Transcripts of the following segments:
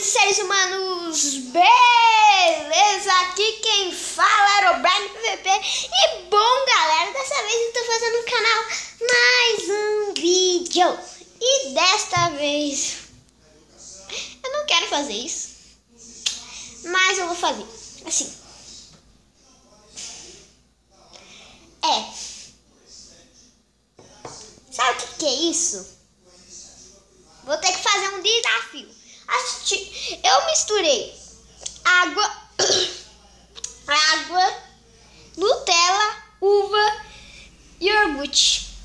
Seres humanos, beleza? Aqui quem fala é o Brian PVP. E bom, galera, dessa vez eu tô fazendo no canal mais um vídeo. E desta vez eu não quero fazer isso, mas eu vou fazer assim. Sabe o que é isso? Vou ter que fazer um desafio. Eu misturei água, Nutella, uva e iogurte.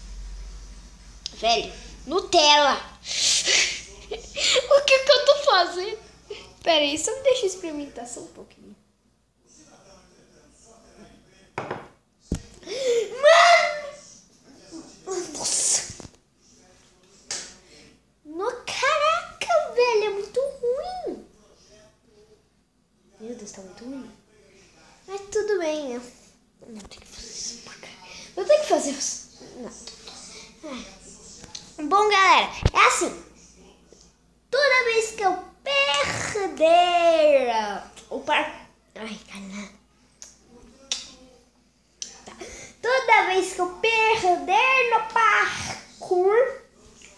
Velho, Nutella. O que eu tô fazendo? Pera aí, só me deixa eu experimentar só um pouquinho. Mano! Nossa! Caraca, velho, é muito ruim. Meu Deus, tá muito ruim. Mas tudo bem, né? Não tem que fazer isso. Eu tenho que fazer isso. Não. Bom, galera, é assim. Toda vez que eu perder o par... Ai, caralho. Tá. Toda vez que eu perder no parkour,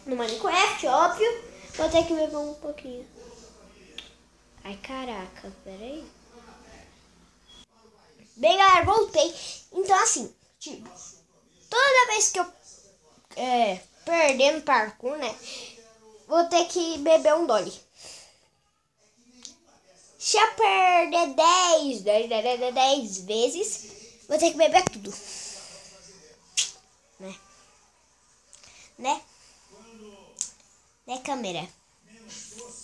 no Minecraft, óbvio, vou ter que beber um pouquinho. Ai, caraca, peraí. Bem, galera, voltei. Então, assim, tipo, toda vez que eu perder no parkour, né, vou ter que beber um Dolly. Se eu perder 10 vezes, vou ter que beber tudo. Né, câmera?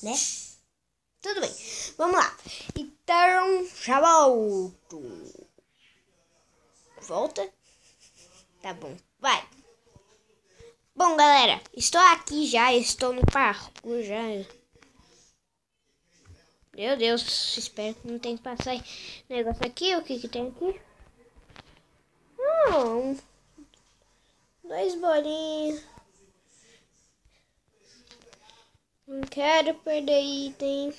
Né? Tudo bem. Vamos lá. Então, já volto. Volta? Tá bom. Vai. Bom, galera, estou aqui já. Estou no parkour já. Meu Deus, espero que não tenha que passar negócio aqui. O que tem aqui? Não. 2 bolinhos. Não quero perder item.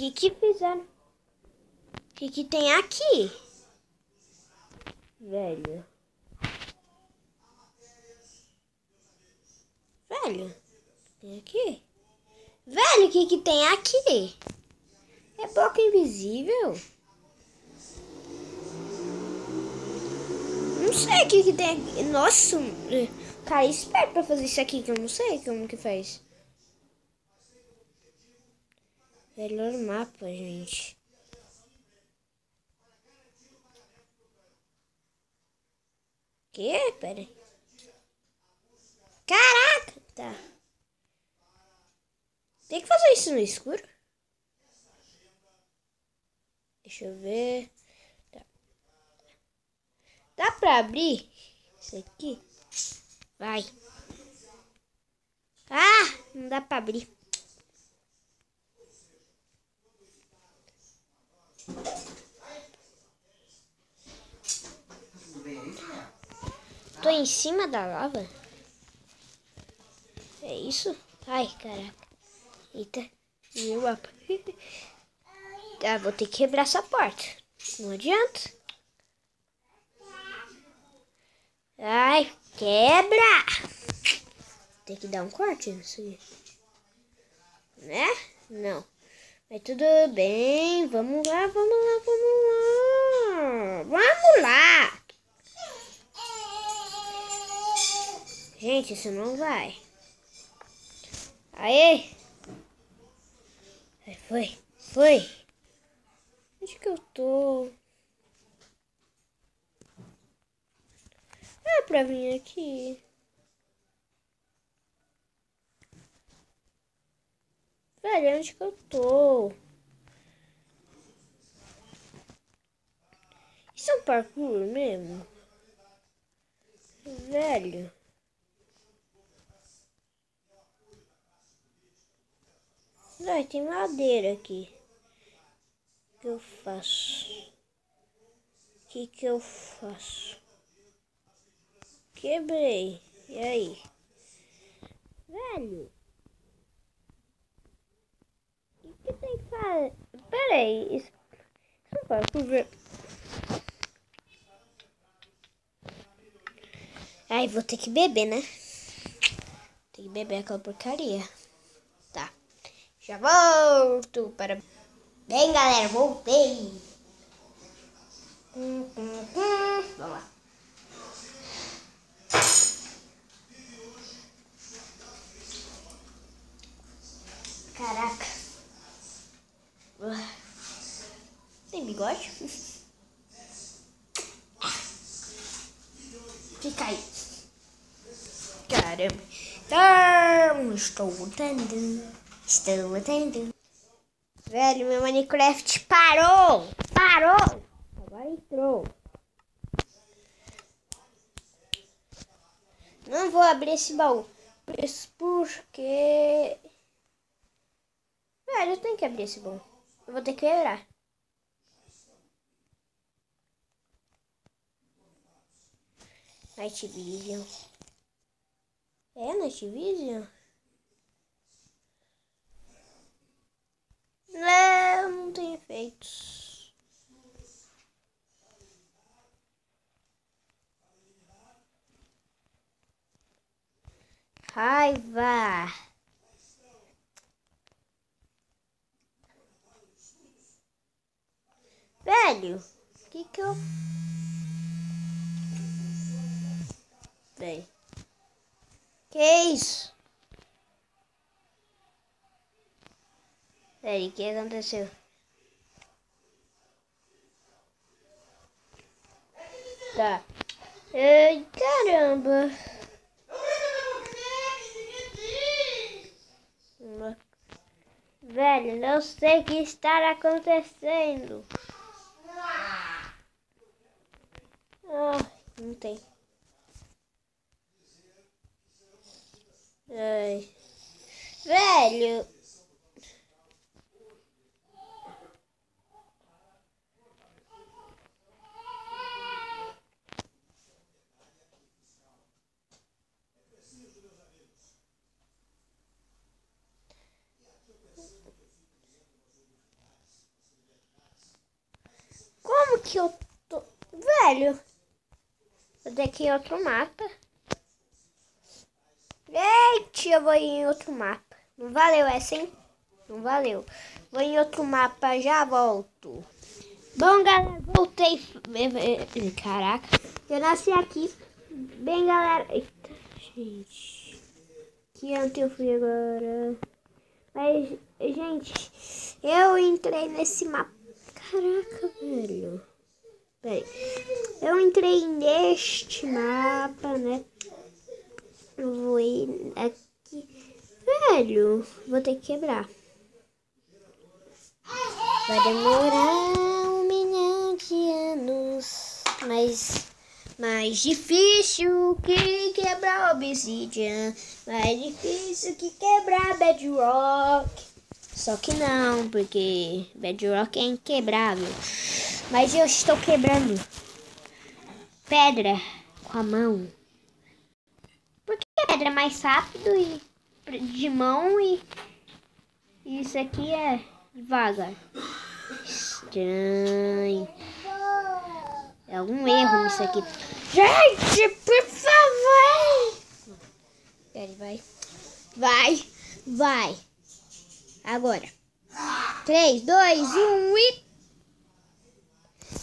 O que fizeram? O que tem aqui? Velho. Tem aqui? Velho, o que tem aqui? É bloco invisível? Não sei o que tem aqui. Nossa, cara, esperto pra fazer isso aqui, que eu não sei como que faz. Melhor mapa, gente. Que? Pera aí. Caraca! Tá. Tem que fazer isso no escuro? Deixa eu ver. Tá. Dá pra abrir isso aqui? Vai. Ah! Não dá pra abrir. Tô em cima da lava? É isso? Ai, caraca. Eita. Meu mapa. Ah, vou ter que quebrar essa porta. Não adianta. Ai, quebra! Tem que dar um corte nisso aqui. Né? Não. Mas tudo bem. Vamos lá. Vamos lá! Gente, isso não vai. Aê! Foi. Onde que eu tô? É pra vir aqui. Velho, onde que eu tô? Isso é um parkour mesmo? Velho. Ai, tem madeira aqui. O que eu faço? que eu faço? Quebrei. E aí? Velho. O que tem que fazer? Pera aí. Isso não pode ver. Ai, vou ter que beber, né? Tem que beber aquela porcaria. Tá. Já volto para... Bem, galera, voltei. Vamos lá. Caraca. Tem bigode? Fica aí. Caramba. Então, estou voltando. Velho, meu Minecraft parou. Agora entrou. Não vou abrir esse baú. Porque... Velho, eu tenho que abrir esse baú. Eu vou ter que quebrar. Night Vision. É Night Vision? Não tem efeitos. Raiva. Velho, o que eu... Bem. Que isso? Peraí, o que aconteceu? Tá. Ai, caramba. Velho, não sei o que está acontecendo. Não tem. Ai. Velho. Como que eu tô... Velho. Vou ter que ir em outro mapa. Eita, eu vou ir em outro mapa. Não valeu essa, hein? Não valeu. Vou em outro mapa, já volto. Bom, galera, voltei. Caraca, eu nasci aqui. Bem, galera. Eita, gente. Que antes eu fui agora. Mas, gente, eu entrei nesse mapa. Caraca, velho. Peraí. Eu entrei neste mapa, né? Eu vou ir aqui. Velho, vou ter que quebrar. Vai demorar 1 milhão de anos. Mas mais difícil que quebrar obsidian. Mais difícil que quebrar bedrock. Só que não, porque bedrock é inquebrável. Mas eu estou quebrando pedra com a mão. Porque pedra é mais rápido e de mão e isso aqui é devagar. Estranho. É algum erro nisso aqui. Gente, por favor. Vai. Vai. Agora. 3, 2, 1 e...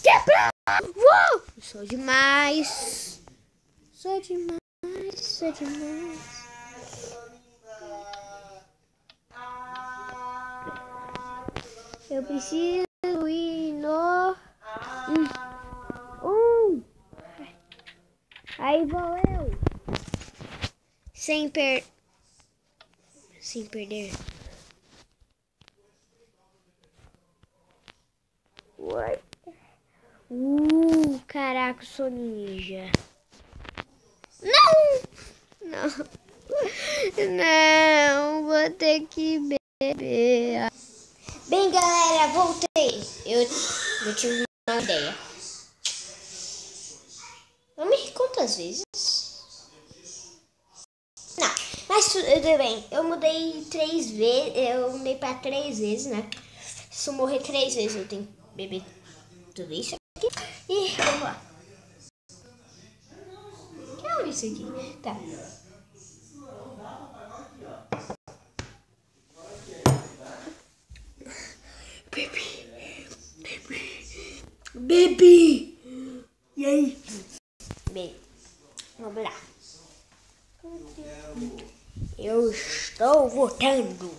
Quebrou! Uou! Sou demais. Eu preciso ir no... Aí vou eu. Sem perder. What? Caraca, sou ninja. Não, vou ter que beber. Bem, galera, voltei. Eu tive uma ideia. duas vezes. Não, mas tudo bem. Eu mudei 3 vezes. Eu mudei pra 3 vezes, né? Se eu morrer 3 vezes, eu tenho que beber tudo isso aqui. E vamos lá. O que é isso aqui? Tá. Bebi! E aí? Bem, vamos lá. Eu estou votando.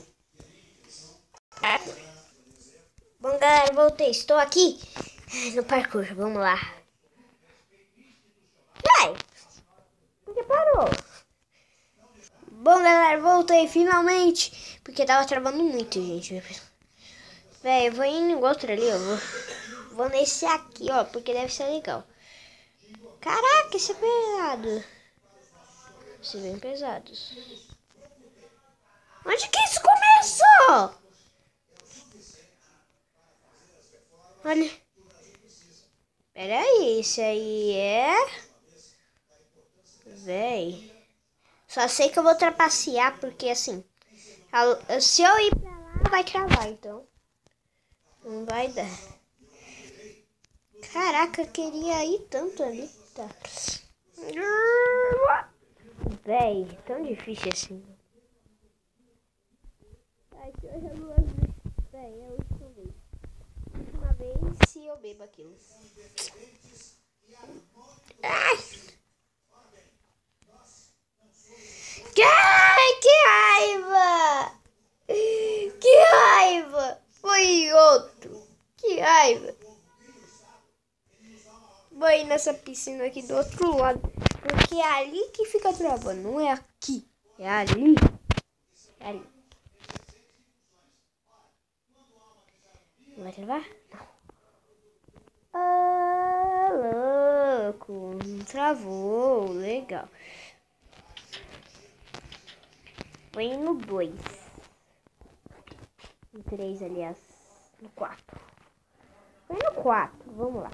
Bom, galera, voltei. Estou aqui no parkour. Vamos lá. Vai! Por que parou? Bom, galera, voltei finalmente. Porque tava travando muito, gente. Véi, eu vou indo em outro ali, ó. Vou nesse aqui, ó, porque deve ser legal. Caraca, esse é pesado. Esse é bem pesado. Onde que isso começou? Olha. Pera aí, esse aí é... Véi. Só sei que eu vou trapacear, porque assim... Se eu ir pra lá, vai travar, então. Não vai dar. Caraca, eu queria ir tanto ali. Tá. Véi, tão difícil assim. Ai, que eu já duas vezes. Véi, é a última vez. Última vez se eu bebo aquilo. Ai! Ai, que raiva! Que raiva! Foi outro. Que raiva! Vou ir nessa piscina aqui do outro lado. Porque é ali que fica travando. Não é aqui. É ali. É ali. Vai travar? Não. Ah, louco. Não travou. Legal. Vou ir no 2. No 3, aliás. No 4. Vou ir no 4. Vamos lá.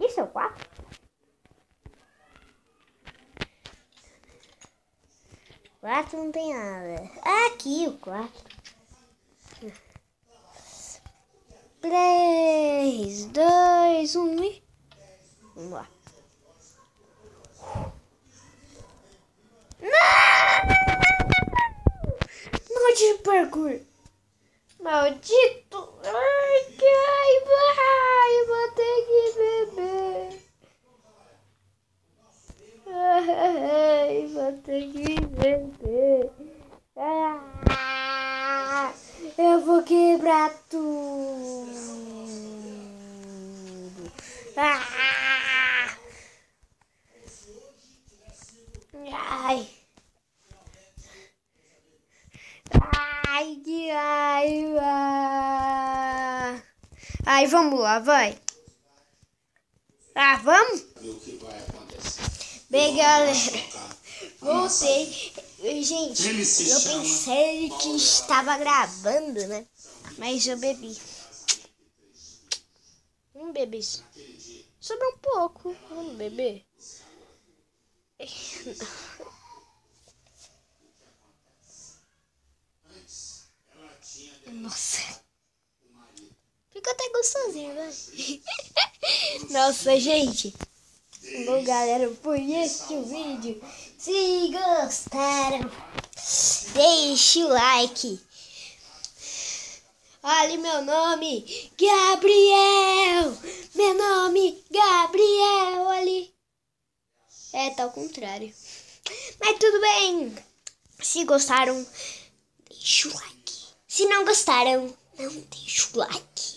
Esse é o 4? O 4 não tem nada. Aqui o 4. 3, 2, 1 e... Vamos lá. Maldito parkour. Maldito. Ai, que raiva. Ai, vou ter que beber. Ai, vou ter que beber. Ah, eu vou quebrar tudo. Ah, ai. Ai, que raiva. Ai, vamos lá, vai. Ah, vamos? Bem, galera, voltei. Gente, eu pensei que estava gravando, né? Mas eu bebi. Vamos beber isso. Sobrou um pouco. Vamos beber? Nossa. Ficou até gostosinho, né? Nossa, gente. Bom, galera, foi este o vídeo. Se gostaram, deixe o like. Olha meu nome, Gabriel. Meu nome, Gabriel, ali. É, tá ao contrário. Mas tudo bem. Se gostaram, deixe o like. Se não gostaram, não deixe o like.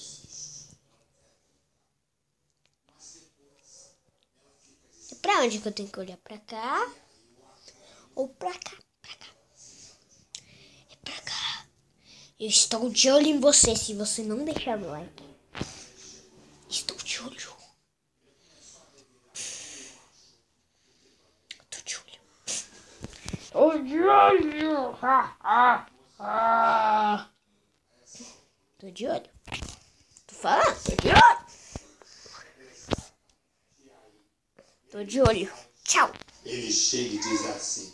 Pra onde que eu tenho que olhar? Pra cá? Ou pra cá? Pra cá. É pra cá. Eu estou de olho em você se você não deixar o like. Estou de olho. Tô de olho. Tô de olho. Tô de olho. Tô falando, tô de olho. Tô de olho. Tchau. Ele chega e diz assim: